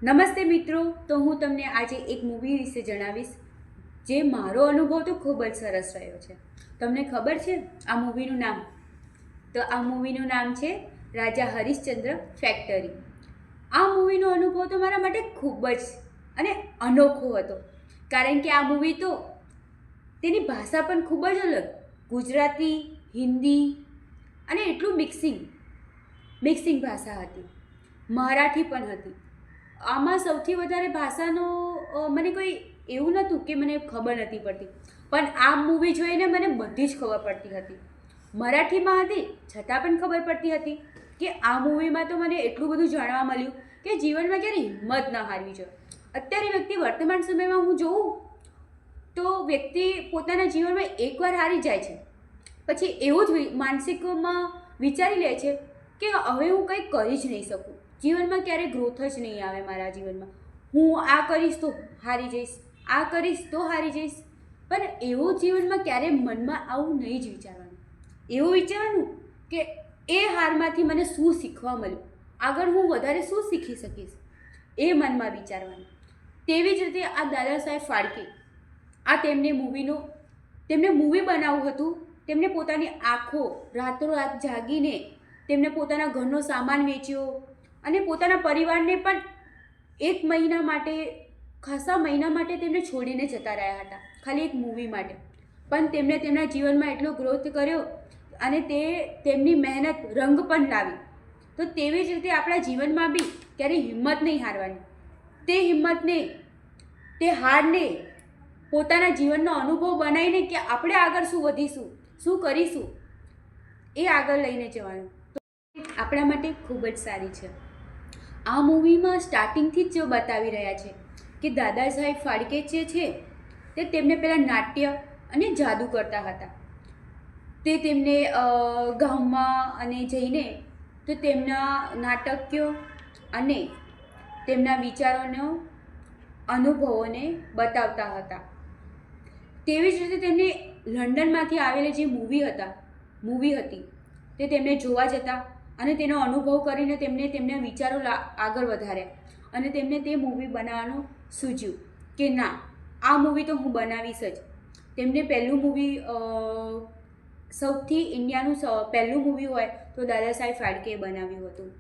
નમસ્તે મિત્રો, તો હું તમને આજે એક મૂવી વિશે જણાવીશ જે મારો અનુભવ તો ખૂબ જ સરસ રહ્યો છે. તમને ખબર છે આ મૂવીનું નામ? તો આ મૂવીનું નામ છે રાજા હરીશ્ચંદ્ર ફેક્ટરી. આ મૂવીનો અનુભવ તો મારા માટે ખૂબ જ અને અનોખો હતો, કારણ કે આ મૂવી તો તેની ભાષા પણ ખૂબ જ અલગ, ગુજરાતી, હિન્દી અને એટલું મિક્સિંગ ભાષા હતી, મરાઠી પણ હતી. આમાં સૌથી વધારે ભાષાનો મને કોઈ એવું નહોતું કે મને ખબર નથી પડતી, પણ આ મૂવી જોઈને મને બધી જ ખબર પડતી હતી. મરાઠીમાં હતી છતાં પણ ખબર પડતી હતી કે આ મૂવીમાં તો મને એટલું બધું જાણવા મળ્યું કે જીવનમાં ક્યારે હિંમત ન હારવી જોઈએ. અત્યારે વ્યક્તિ વર્તમાન સમયમાં હું જોઉં તો વ્યક્તિ પોતાના જીવનમાં એકવાર હારી જાય છે, પછી એવું જ માનસિકમાં વિચારી લે છે કે હવે હું કંઈ કરી જ નહીં શકું, જીવનમાં ક્યારેય ગ્રોથ જ નહીં આવે મારા જીવનમાં, હું આ કરીશ તો હારી જઈશ, આ કરીશ તો હારી જઈશ. પણ એવું જીવનમાં ક્યારેય મનમાં આવું નહીં જ વિચારવાનું. એવું વિચારવાનું કે એ હારમાંથી મને શું શીખવા મળ્યું, આગળ હું વધારે શું શીખી શકીશ, એ મનમાં વિચારવાનું. તેવી જ રીતે આ દાદા સાહેબ ફાળકે, આ તેમને મૂવી બનાવવું હતું. તેમને પોતાની આંખો રાતોરાત જાગીને તેમને પોતાના ઘરનો સામાન વેચ્યો અને પોતાના પરિવારને પણ એક મહિના માટે, ખાસા મહિના માટે તેમને છોડીને જતા રહ્યા હતા, ખાલી એક મૂવી માટે. પણ તેમણે તેમના જીવનમાં એટલો ગ્રોથ કર્યો અને તે તેમની મહેનત રંગ પણ લાવી. તો તેવી જ રીતે આપણા જીવનમાં બી ક્યારેય હિંમત નહીં હારવાની. તે હિંમતને, તે હારને પોતાના જીવનનો અનુભવ બનાવીને કે આપણે આગળ શું વધીશું, શું કરીશું, એ આગળ લઈને જવાનું આપણા માટે ખૂબ જ સારી છે. આ મૂવીમાં સ્ટાર્ટિંગથી જ બતાવી રહ્યા છે કે દાદા સાહેબ ફાળકે જે છે તે તેમને પહેલાં નાટ્ય અને જાદુ કરતા હતા. તે તેમને ગામમાં અને જઈને તો તેમના નાટક્યો અને તેમના વિચારોનો, અનુભવોને બતાવતા હતા. તેવી જ રીતે તેમને લંડનમાંથી આવેલી જે મૂવી હતી તે તેમને જોવા જતા અને તેનો અનુભવ કરીને તેમના વિચારો આગળ વધાર્યા અને તેમને તે મૂવી બનાવવાનું સૂઝ્યું કે ના, આ મૂવી તો હું બનાવીશ જ. તેમને પહેલું મૂવી, સૌથી ઇન્ડિયાનું પહેલું મૂવી હોય તો દાદા સાહેબ ફાળકે બનાવ્યું હતું.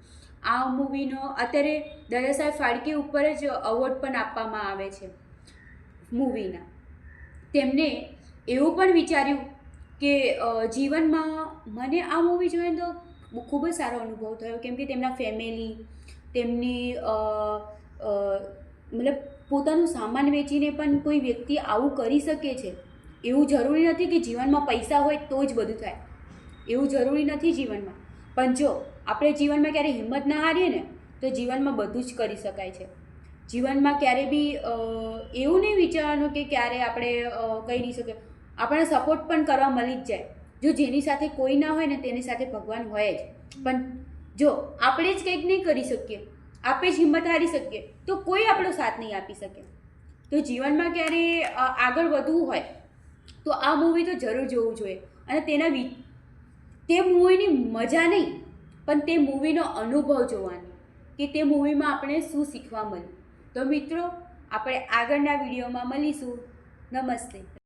આ મૂવીનો અત્યારે દાદા સાહેબ ફાળકે ઉપર જ અવોર્ડ પણ આપવામાં આવે છે મૂવીના. તેમને એવું પણ વિચાર્યું કે જીવનમાં મને આ મૂવી જોઈને તો ખૂબ જ સારો અનુભવ થયો, કેમ કે તેમના ફેમિલી, તેમની મતલબ પોતાનું સામાન વેચીને પણ કોઈ વ્યક્તિ આવું કરી શકે છે. એવું જરૂરી નથી કે જીવનમાં પૈસા હોય તો જ બધું થાય, એવું જરૂરી નથી જીવનમાં. પણ જો આપણે જીવનમાં ક્યારેય હિંમત ના હારીએ ને તો જીવનમાં બધું જ કરી શકાય છે. જીવનમાં ક્યારે બી એવું નહીં વિચારવાનું કે ક્યારે આપણે કંઈ નહીં શકે. આપણને સપોર્ટ પણ કરવા મળી જ જાય. જો જેની સાથે કોઈ ના હોય ને તેની સાથે ભગવાન હોય જ. પણ જો આપણે જ કંઈક નહીં કરી શકીએ, આપણે જ હિંમત હારી શકીએ તો કોઈ આપણો સાથ નહીં આપી શકે. તો જીવનમાં ક્યારે આગળ વધવું હોય તો આ મૂવી તો જરૂર જોવું જોઈએ. અને તે મૂવીની મજા નહીં, પણ તે મૂવીનો અનુભવ જોવાનો કે તે મૂવીમાં આપણે શું શીખવા મળ્યું. તો મિત્રો, આપણે આગળના વિડીયોમાં મળીશું. નમસ્તે.